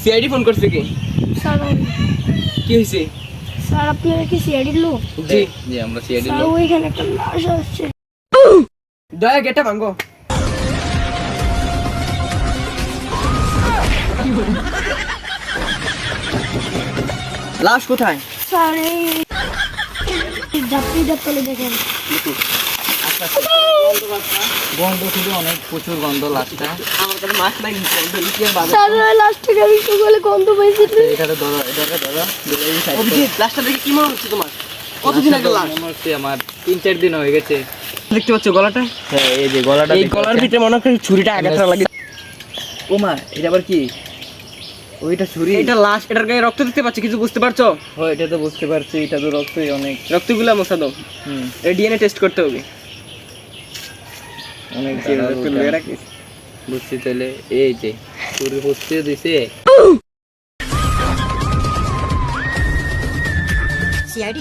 CID phone করছে কি? Sir কি হয়েছে? স্যার আপনারা কি সিআইডির লোক? জি জি আমরা সিআইডি স্যার লোক। ওইখানে একটা লাশ আসছে। দয়া গেটটা ভাঙো। লাশ কোথায়? স্যার এই যাত্রীদের তলে দেখেন। গন্ধ শুধু অনেক প্রচুর গন্ধ লাশটা। আমার কাছে মাছ নাই কি আর বাজে। স্যার ওই লাশটাকে আমি সকালে গন্ধ পাইছি। এটাকে ধরো এটাকে ধরো এই side অভিজিৎ লাশটা দেখে কি মনে হচ্ছে তোমার? কতদিন আগে লাশ? মনে হচ্ছে আমার 3-4 দিন হয়ে গেছে। দেখতে পাচ্ছ গলাটা? হ্যাঁ এই যে গলাটা এই দেখতে গলার পাচ্ছেন? ভিতরে মনে হচ্ছে ছুরিটা আঘাতটা লাগে। ও মা, এটা আবার কি? ওইটা ছুরি। এটা লাশ, এটার গায়ে রক্ত দেখতে পাচ্ছি, কিছু বুঝতে পারছো? হয় এটা তো বুঝতে পারছি, এটা তো রক্তই অনেক। রক্তগুলা মোছা দাও। এই ডিএনএ টেস্ট করতে হবে। অনেক কি দাঁড়াও, রক্ত ওটা লয়ে রাখিস। বুঝছি তাহলে এই যে ছুরি হচ্ছে দিছে। CID